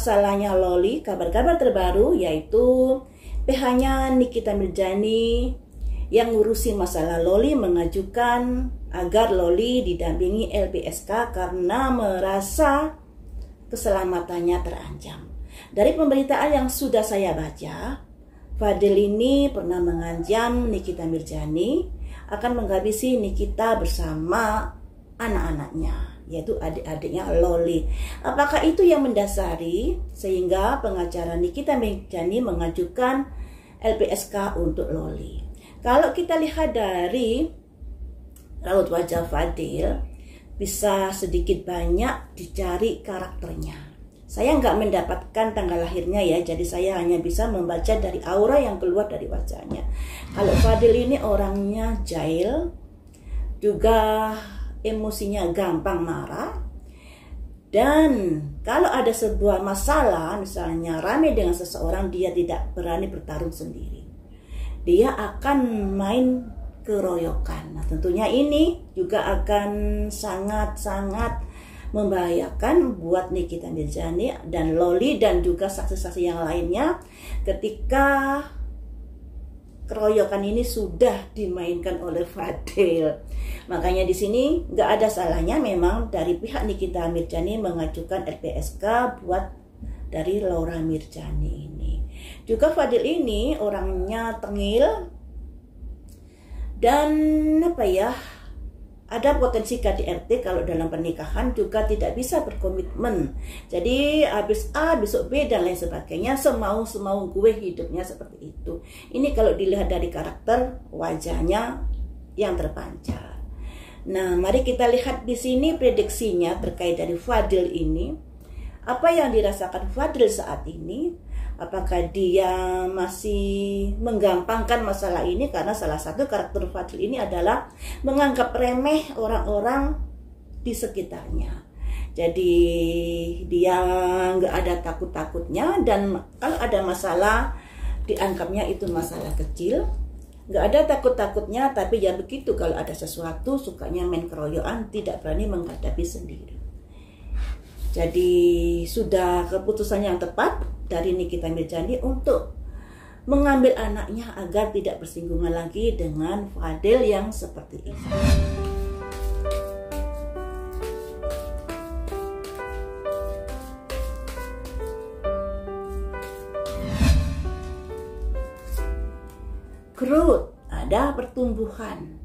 masalahnya Loli, kabar-kabar terbaru yaitu PH-nya Nikita Mirzani yang ngurusin masalah Loli mengajukan agar Loli didampingi LPSK karena merasa keselamatannya terancam. Dari pemberitaan yang sudah saya baca, Fadil ini pernah mengancam Nikita Mirzani akan menghabisi Nikita bersama anak-anaknya, yaitu adik-adiknya Loli. Apakah itu yang mendasari sehingga pengacara Nikita Mirzani mengajukan LPSK untuk Loli? Kalau kita lihat dari raut wajah Fadil, bisa sedikit banyak dicari karakternya. Saya nggak mendapatkan tanggal lahirnya ya, jadi saya hanya bisa membaca dari aura yang keluar dari wajahnya. Kalau Fadil ini orangnya jahil, juga emosinya gampang marah, dan kalau ada sebuah masalah, misalnya rame dengan seseorang, dia tidak berani bertarung sendiri. Dia akan main keroyokan. Nah, tentunya ini juga akan sangat-sangat membahayakan buat Nikita Mirzani dan Loli dan juga saksi-saksi yang lainnya ketika keroyokan ini sudah dimainkan oleh Fadil. Makanya di sini nggak ada salahnya memang dari pihak Nikita Mirzani mengajukan LPSK buat dari Laura Mirzani ini. Juga Fadil ini orangnya tengil dan ada potensi KDRT kalau dalam pernikahan, juga tidak bisa berkomitmen. Jadi habis A besok B dan lain sebagainya, semau gue hidupnya seperti itu. Ini kalau dilihat dari karakter wajahnya yang terpancar. Nah, mari kita lihat di sini prediksinya terkait dari Fadil ini. Apa yang dirasakan Fadil saat ini? Apakah dia masih menggampangkan masalah ini? Karena salah satu karakter Fadil ini adalah menganggap remeh orang-orang di sekitarnya. Jadi dia nggak ada takut-takutnya, dan kalau ada masalah dianggapnya itu masalah kecil. Nggak ada takut-takutnya, tapi ya begitu, kalau ada sesuatu sukanya main keroyokan, tidak berani menghadapi sendiri. Jadi sudah keputusan yang tepat dari Nikita Mirzani untuk mengambil anaknya agar tidak bersinggungan lagi dengan Fadil yang seperti ini. Growth, ada pertumbuhan.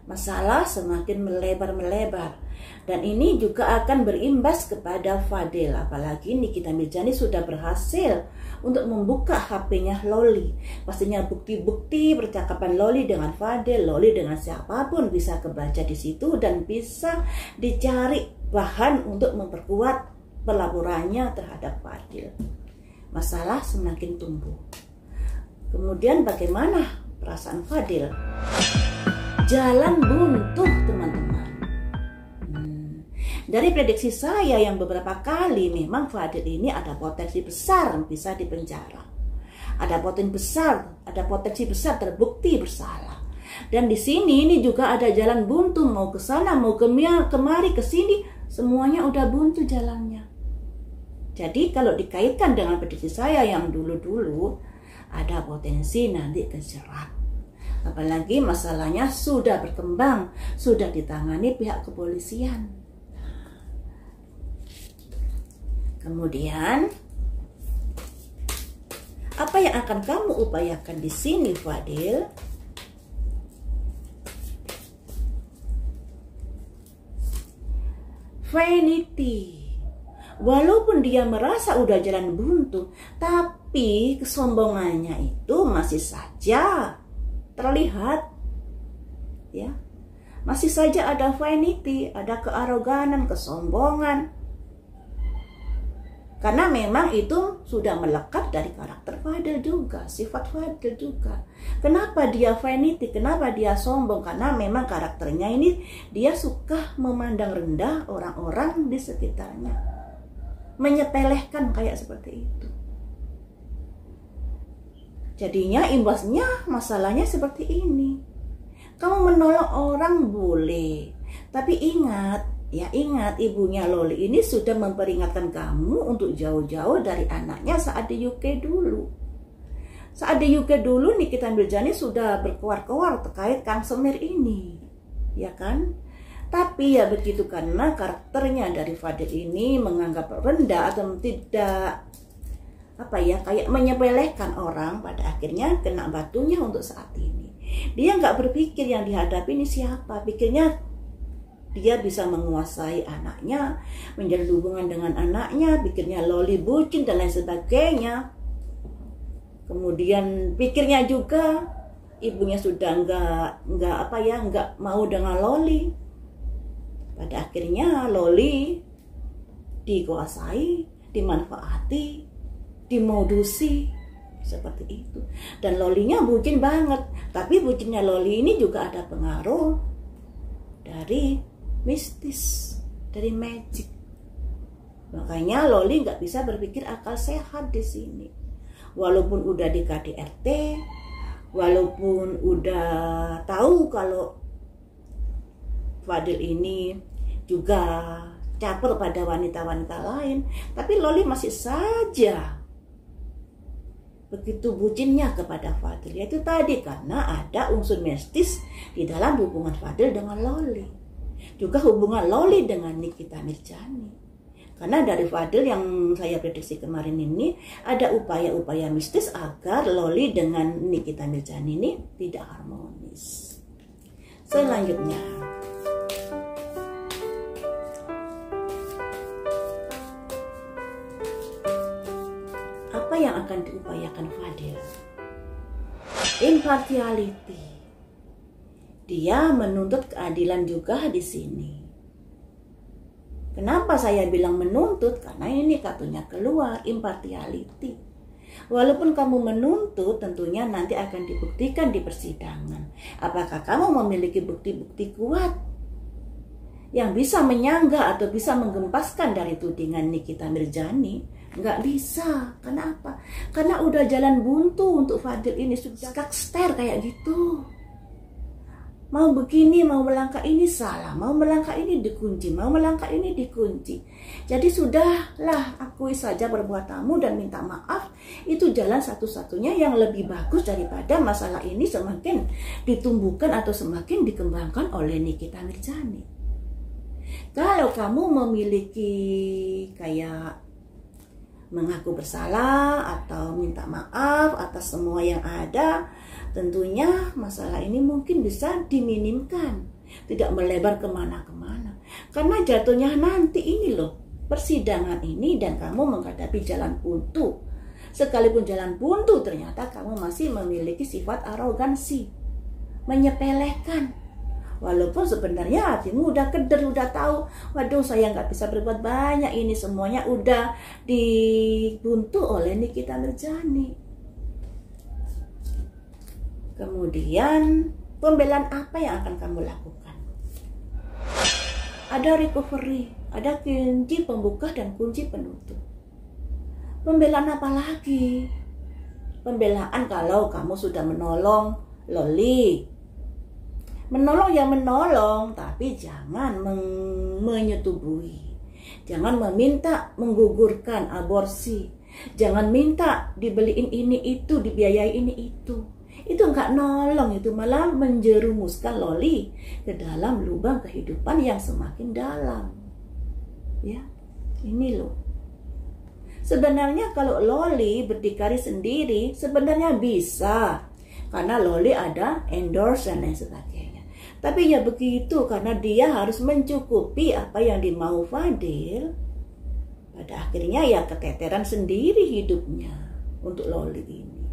Masalah semakin melebar-melebar, dan ini juga akan berimbas kepada Fadil. Apalagi Nikita Mirzani sudah berhasil untuk membuka HP-nya Loli. Pastinya bukti-bukti percakapan Loli dengan Fadil, Loli dengan siapapun bisa kebaca di situ dan bisa dicari bahan untuk memperkuat pelaporannya terhadap Fadil. Masalah semakin tumbuh. Kemudian bagaimana perasaan Fadil? Jalan buntu, teman-teman. Dari prediksi saya yang beberapa kali, memang Fadil ini ada potensi besar bisa dipenjara. Ada potensi besar terbukti bersalah. Dan di sini ini juga ada jalan buntu, mau ke sana, mau kemari, ke sini, semuanya udah buntu jalannya. Jadi kalau dikaitkan dengan prediksi saya yang dulu-dulu, ada potensi nanti terjerat. Apalagi masalahnya sudah berkembang, sudah ditangani pihak kepolisian. Kemudian, apa yang akan kamu upayakan di sini, Fadil? Vanity. Walaupun dia merasa udah jalan buntu, tapi kesombongannya itu masih saja terlihat, ya, masih saja ada vanity, ada kearoganan, kesombongan, karena memang itu sudah melekat dari karakter Fadil juga, sifat Fadil juga. Kenapa dia vanity? Kenapa dia sombong? Karena memang karakternya ini dia suka memandang rendah orang-orang di sekitarnya, menyepelekan kayak seperti itu. Jadinya imbasnya masalahnya seperti ini. Kamu menolong orang boleh, tapi ingat Ya ingat, ibunya Loli ini sudah memperingatkan kamu untuk jauh-jauh dari anaknya saat di UK dulu. Saat di UK dulu Nikita Mirzani sudah berkoar-koar terkait Kang Semir ini, ya kan? Tapi ya begitu, karena karakternya dari Fadil ini menganggap rendah atau tidak kayak menyepelekan orang, pada akhirnya kena batunya untuk saat ini. Dia nggak berpikir yang dihadapi ini siapa, pikirnya dia bisa menguasai anaknya, menjalin hubungan dengan anaknya, pikirnya Loli bucin dan lain sebagainya. Kemudian pikirnya juga ibunya sudah nggak mau dengan Loli. Pada akhirnya Loli dikuasai, dimanfaati, dimodusi seperti itu. Dan Lolinya bucin banget, tapi bucinnya Loli ini juga ada pengaruh dari mistis, dari magic. Makanya Loli nggak bisa berpikir akal sehat di sini. Walaupun udah di KDRT, walaupun udah tahu kalau Fadil ini juga caper pada wanita-wanita lain, tapi Loli masih saja begitu bucinnya kepada Fadil. Yaitu tadi karena ada unsur mistis di dalam hubungan Fadil dengan Loli. Juga hubungan Loli dengan Nikita Mirzani. Karena dari Fadil yang saya prediksi kemarin ini ada upaya-upaya mistis agar Loli dengan Nikita Mirzani ini tidak harmonis. Selanjutnya, apa yang akan diupayakan Fadil? Impartiality. Dia menuntut keadilan juga di sini. Kenapa saya bilang menuntut? Karena ini kartunya keluar, impartiality. Walaupun kamu menuntut, tentunya nanti akan dibuktikan di persidangan. Apakah kamu memiliki bukti-bukti kuat yang bisa menyanggah atau bisa menggempaskan dari tudingan Nikita Mirzani? Nggak bisa. Kenapa? Karena udah jalan buntu untuk Fadil ini, sudah kakster kayak gitu. Mau begini, mau melangkah ini salah, mau melangkah ini dikunci, mau melangkah ini dikunci. Jadi sudahlah, akui saja perbuatanmu dan minta maaf. Itu jalan satu-satunya yang lebih bagus daripada masalah ini semakin ditumbuhkan atau semakin dikembangkan oleh Nikita Mirzani. Kalau kamu memiliki kayak mengaku bersalah atau minta maaf atas semua yang ada, tentunya masalah ini mungkin bisa diminimkan, tidak melebar kemana-kemana. Karena jatuhnya nanti ini loh, persidangan ini dan kamu menghadapi jalan buntu. Sekalipun jalan buntu, ternyata kamu masih memiliki sifat arogansi, menyepelekan. Walaupun sebenarnya hatimu udah keder, udah tahu, waduh saya nggak bisa berbuat banyak, ini semuanya udah dibuntu oleh Nikita Mirzani. Kemudian pembelaan apa yang akan kamu lakukan? Ada recovery, ada kunci pembuka dan kunci penutup. Pembelaan apa lagi? Pembelaan kalau kamu sudah menolong Loli. Menolong ya menolong, tapi jangan menyetubuhi. Jangan meminta menggugurkan aborsi. Jangan minta dibeliin ini itu, dibiayai ini itu. Itu nggak nolong, itu malah menjerumuskan Loli ke dalam lubang kehidupan yang semakin dalam. Ya, ini loh. Sebenarnya kalau Loli berdikari sendiri, sebenarnya bisa. Karena Loli ada endorse dan lain sebagainya. Tapi ya begitu, karena dia harus mencukupi apa yang dimau Fadil. Pada akhirnya ya keteteran sendiri hidupnya untuk Loli ini.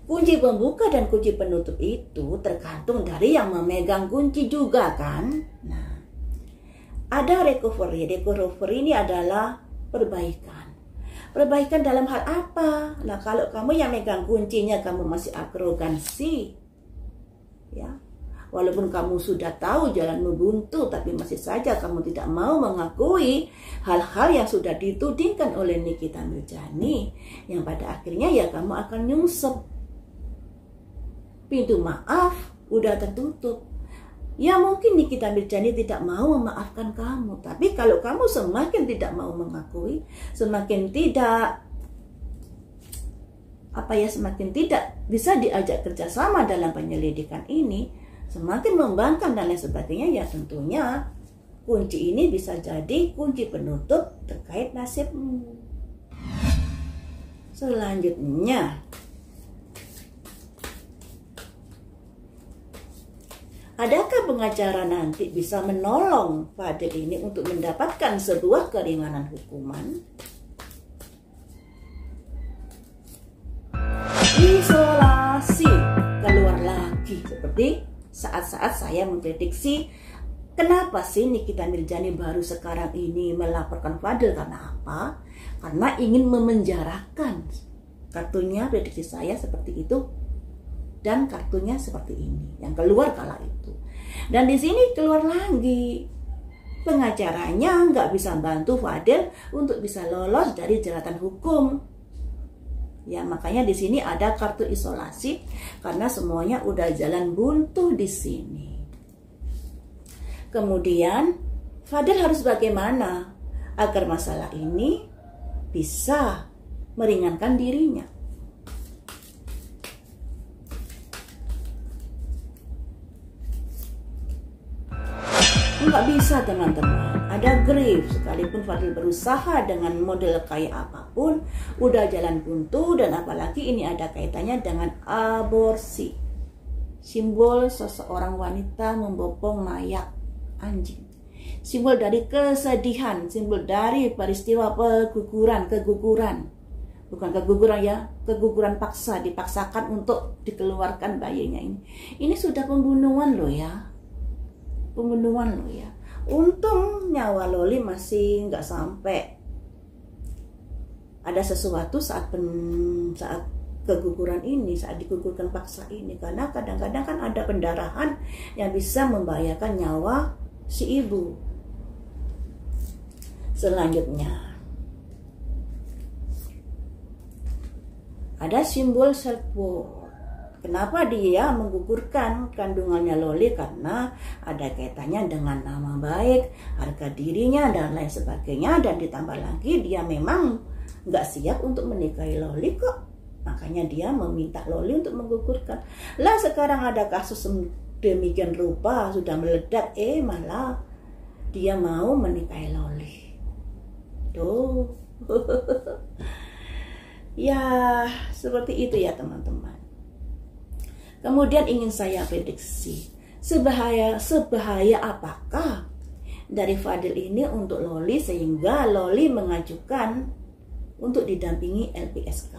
Kunci pembuka dan kunci penutup itu tergantung dari yang memegang kunci juga kan. Nah, ada recovery. Recovery ini adalah perbaikan. Perbaikan dalam hal apa? Nah, kalau kamu yang megang kuncinya kamu masih arogansi, ya, walaupun kamu sudah tahu jalanmu buntu, tapi masih saja kamu tidak mau mengakui hal-hal yang sudah ditudingkan oleh Nikita Mirzani, yang pada akhirnya ya kamu akan nyungsep. Pintu maaf udah tertutup. Ya mungkin Nikita Mirzani tidak mau memaafkan kamu, tapi kalau kamu semakin tidak mau mengakui, semakin tidak semakin tidak bisa diajak kerjasama dalam penyelidikan ini, semakin membangkang dan lain sebagainya, ya tentunya kunci ini bisa jadi kunci penutup terkait nasibmu. Selanjutnya, adakah pengacara nanti bisa menolong Fadil ini untuk mendapatkan sebuah keringanan hukuman? Isolasi keluar lagi, seperti saat-saat saya memprediksi kenapa sih Nikita Mirzani baru sekarang ini melaporkan Fadil. Karena apa? Karena ingin memenjarakan. Kartunya prediksi saya seperti itu dan kartunya seperti ini yang keluar kala itu. Dan di sini keluar lagi, pengacaranya nggak bisa bantu Fadil untuk bisa lolos dari jeratan hukum. Ya makanya di sini ada kartu isolasi karena semuanya udah jalan buntu di sini. Kemudian Fadil harus bagaimana agar masalah ini bisa meringankan dirinya? Nggak bisa teman-teman, ada grief. Sekalipun Fadil berusaha dengan model kayak apapun, udah jalan buntu. Dan apalagi ini ada kaitannya dengan aborsi, simbol seseorang wanita membopong mayat anjing, simbol dari kesedihan, simbol dari peristiwa keguguran, bukan keguguran ya, keguguran paksa, dipaksakan untuk dikeluarkan bayinya ini sudah pembunuhan loh ya. Pembunuhan loh ya. Untung nyawa Loli masih nggak sampai ada sesuatu saat keguguran ini, saat digugurkan paksa ini, karena kadang-kadang kan ada pendarahan yang bisa membahayakan nyawa si ibu. Selanjutnya ada simbol self worth. Kenapa dia menggugurkan kandungannya Loli? Karena ada kaitannya dengan nama baik, harga dirinya, dan lain sebagainya. Dan ditambah lagi dia memang nggak siap untuk menikahi Loli kok. Makanya dia meminta Loli untuk menggugurkan. Lah sekarang ada kasus demikian rupa sudah meledak, malah dia mau menikahi Loli. Tuh. Ya seperti itu ya teman-teman. Kemudian ingin saya prediksi, sebahaya apakah dari Fadil ini untuk Loli sehingga Loli mengajukan untuk didampingi LPSK.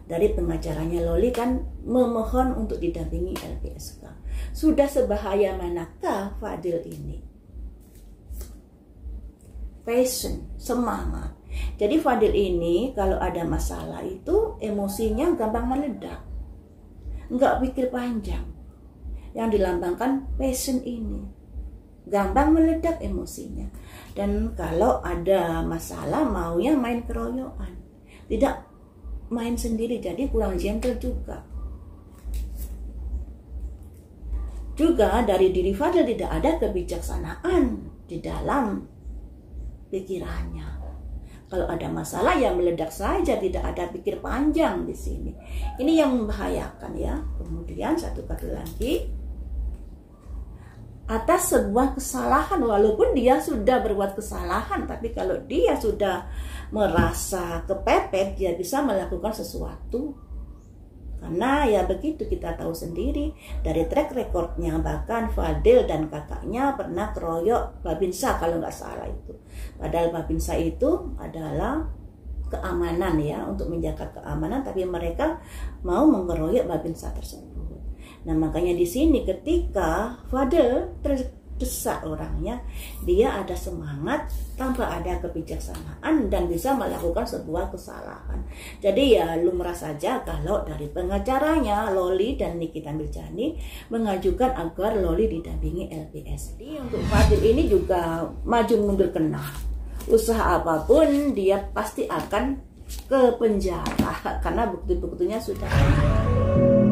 Dari pengacaranya Loli kan memohon untuk didampingi LPSK. Sudah sebahaya manakah Fadil ini? Passion, semangat. Jadi Fadil ini kalau ada masalah itu emosinya gampang meledak, nggak pikir panjang. Yang dilambangkan passion ini, gampang meledak emosinya. Dan kalau ada masalah maunya main keroyokan, tidak main sendiri, jadi kurang gentle juga. Juga dari diri Fadil tidak ada kebijaksanaan di dalam pikirannya. Kalau ada masalah ya meledak saja, tidak ada pikir panjang di sini. Ini yang membahayakan ya. Kemudian satu kartu lagi, atas sebuah kesalahan, walaupun dia sudah berbuat kesalahan, tapi kalau dia sudah merasa kepepet, dia bisa melakukan sesuatu. Karena ya begitu, kita tahu sendiri dari track recordnya, bahkan Fadil dan kakaknya pernah keroyok Babinsa kalau nggak salah itu. Padahal Babinsa itu adalah keamanan ya, untuk menjaga keamanan, tapi mereka mau mengeroyok Babinsa tersebut. Nah makanya di sini ketika Fadil terdesak orangnya, dia ada semangat tanpa ada kebijaksanaan dan bisa melakukan sebuah kesalahan. Jadi ya lumrah saja kalau dari pengacaranya Loli dan Nikita Mirzani mengajukan agar Loli didampingi LPS. Jadi untuk Fadil ini juga maju mundur kena. Usaha apapun dia pasti akan ke penjara karena bukti-buktinya sudah ada.